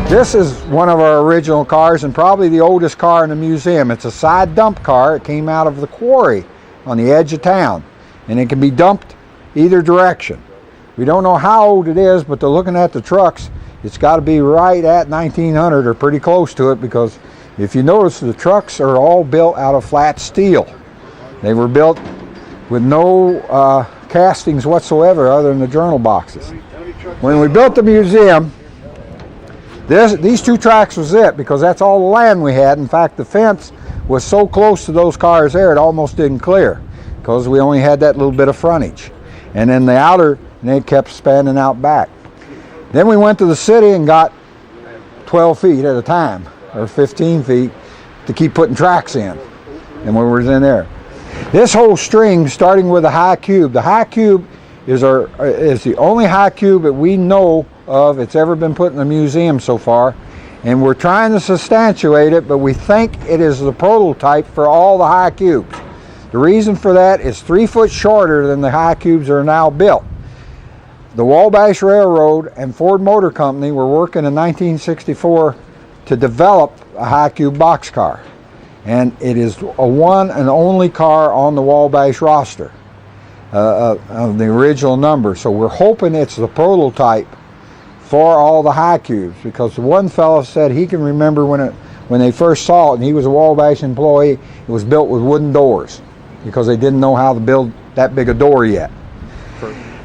This is one of our original cars and probably the oldest car in the museum. It's a side dump car. It came out of the quarry on the edge of town, and it can be dumped either direction. We don't know how old it is, but looking at the trucks, it's got to be right at 1900 or pretty close to it, because if you notice, the trucks are all built out of flat steel. They were built with no castings whatsoever other than the journal boxes. When we built the museum, these two tracks was it, because that's all the land we had. In fact, the fence was so close to those cars there, it almost didn't clear, because we only had that little bit of frontage. And then the outer, and they kept spanning out back. Then we went to the city and got 12 feet at a time, or 15 feet, to keep putting tracks in. And we were in there. This whole string, starting with the high cube. The high cube is the only high cube that we know of it's ever been put in the museum so far, and we're trying to substantiate it, but we think it is the prototype for all the high cubes. The reason for that is 3 foot shorter than the high cubes that are now built. The Wabash Railroad and Ford Motor Company were working in 1964 to develop a high cube boxcar, and it is a one and only car on the Wabash roster of the original number. So we're hoping it's the prototype for all the high cubes, because the one fellow said he can remember when they first saw it, and he was a Wabash employee, it was built with wooden doors because they didn't know how to build that big a door yet.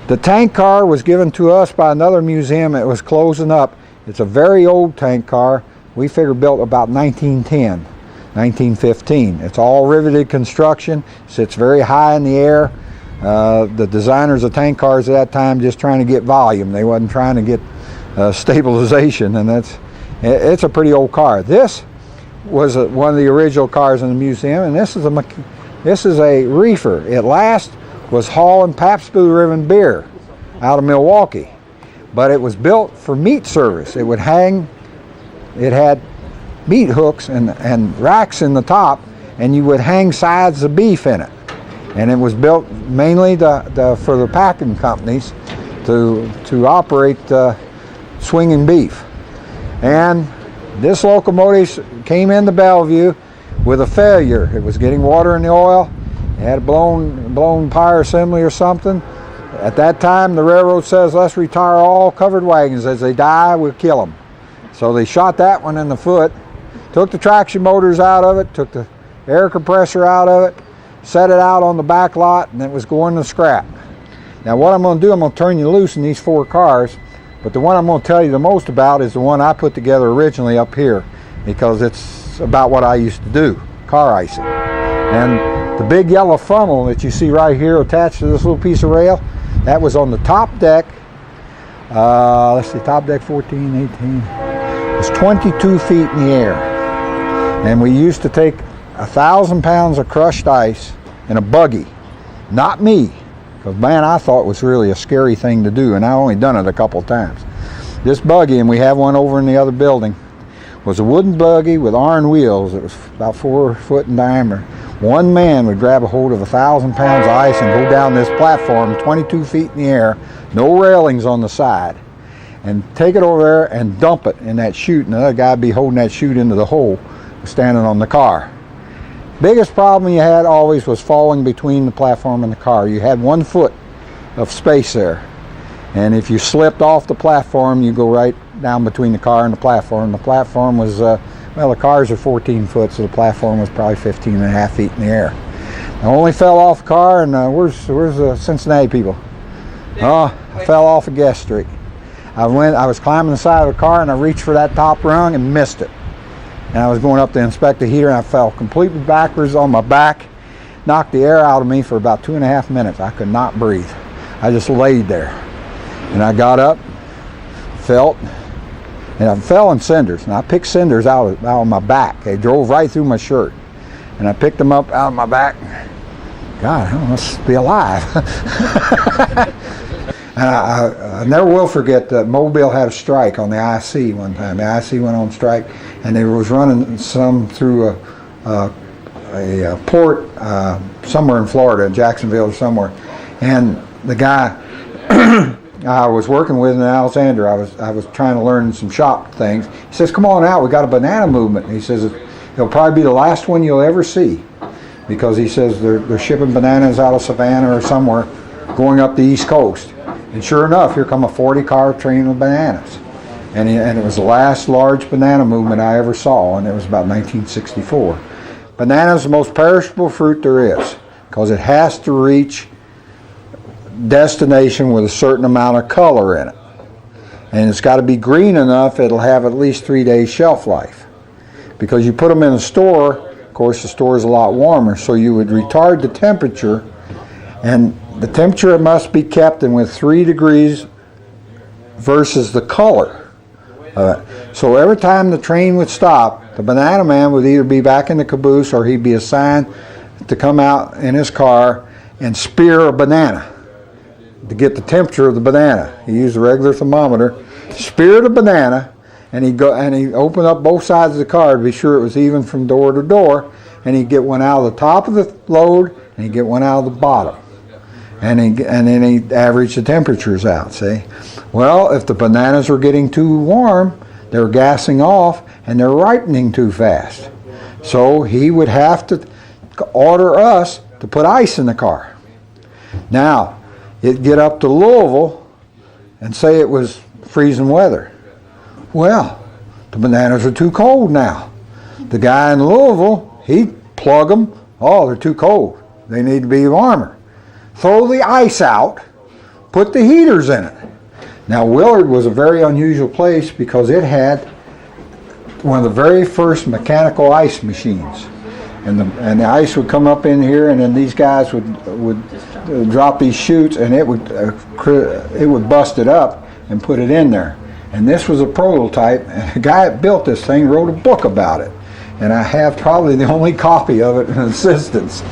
The tank car was given to us by another museum. It was closing up. It's a very old tank car. We figure built about 1910, 1915. It's all riveted construction, sits very high in the air. The designers of tank cars at that time just trying to get volume. They wasn't trying to get stabilization, and it's a pretty old car. This was one of the original cars in the museum, and this is a reefer. It last was hauling Pabst Blue Ribbon beer out of Milwaukee, but it was built for meat service. It would hang. It had meat hooks and racks in the top, and you would hang sides of beef in it. And it was built mainly for the packing companies to operate swinging beef. And this locomotive came into Bellevue with a failure. It was getting water in the oil. It had a blown power assembly or something. At that time, the railroad says, let's retire all covered wagons. As they die, we'll kill them. So they shot that one in the foot, took the traction motors out of it, took the air compressor out of it, set it out on the back lot, and it was going to scrap. Now what I'm going to do, I'm going to turn you loose in these 4 cars, but the one I'm going to tell you the most about is the one I put together originally up here, because it's about what I used to do, car icing. And the big yellow funnel that you see right here attached to this little piece of rail, that was on the top deck. Let's see, top deck 14, 18. It's 22 feet in the air. And we used to take 1,000 pounds of crushed ice in a buggy. Not me, because man, I thought it was really a scary thing to do, and I only done it a couple times. This buggy, and we have one over in the other building, was a wooden buggy with iron wheels. It was about 4 foot in diameter. One man would grab a hold of 1,000 pounds of ice and go down this platform 22 feet in the air, no railings on the side, and take it over there and dump it in that chute, and another guy would be holding that chute into the hole, standing on the car. Biggest problem you had always was falling between the platform and the car. You had 1 foot of space there, and if you slipped off the platform, you go right down between the car and the platform. The platform was, well, the cars are 14 foot, so the platform was probably 15 and a half feet in the air. I only fell off the car, and where's the Cincinnati people? Oh, I fell off of Guest Street. I was climbing the side of the car, and I reached for that top rung and missed it. And I was going up to inspect the heater, and I fell completely backwards on my back, knocked the air out of me for about 2.5 minutes. I could not breathe. I just laid there. And I got up, felt, and I fell in cinders. And I picked cinders out of my back. They drove right through my shirt. And I picked them up out of my back. God, I must be alive. And I never will forget that Mobile had a strike on the IC one time. The IC went on strike, and they was running some through a port somewhere in Florida, Jacksonville or somewhere. And the guy I was working with in Alexander. I was trying to learn some shop things. He says, "Come on out. We got a banana movement." And he says it'll probably be the last one you'll ever see, because he says they're shipping bananas out of Savannah or somewhere, going up the East Coast. And sure enough, here come a 40-car train of bananas. And it was the last large banana movement I ever saw, and it was about 1964. Banana is the most perishable fruit there is, because it has to reach destination with a certain amount of color in it. And it's got to be green enough it'll have at least 3 days shelf life. Because you put them in a store, of course the store is a lot warmer, so you would retard the temperature, and the temperature must be kept in with 3 degrees versus the color. So every time the train would stop, the banana man would either be back in the caboose or he'd be assigned to come out in his car and spear a banana to get the temperature of the banana. He used a regular thermometer, spear the banana, and he'd open up both sides of the car to be sure it was even from door to door, and he'd get one out of the top of the load and he'd get one out of the bottom. And then he'd average the temperatures out, see? Well, if the bananas were getting too warm, they were gassing off and they're ripening too fast. So he would have to order us to put ice in the car. Now, it'd get up to Louisville and say it was freezing weather. Well, the bananas are too cold now. The guy in Louisville, he'd plug them. Oh, they're too cold. They need to be warmer. Throw the ice out, put the heaters in it. Now, Willard was a very unusual place because it had one of the very first mechanical ice machines. And the ice would come up in here, and then these guys would drop these chutes, and it would bust it up and put it in there. And this was a prototype, and the guy that built this thing wrote a book about it. And I have probably the only copy of it in existence.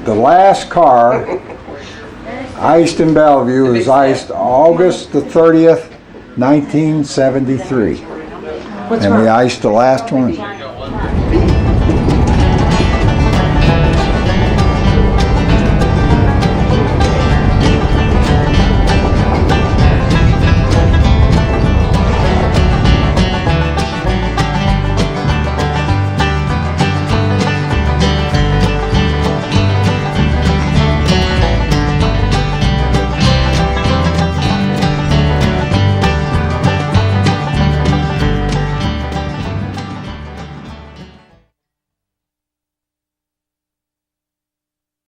The last car iced in Bellevue was iced August the 30th, 1973. And we iced the last one.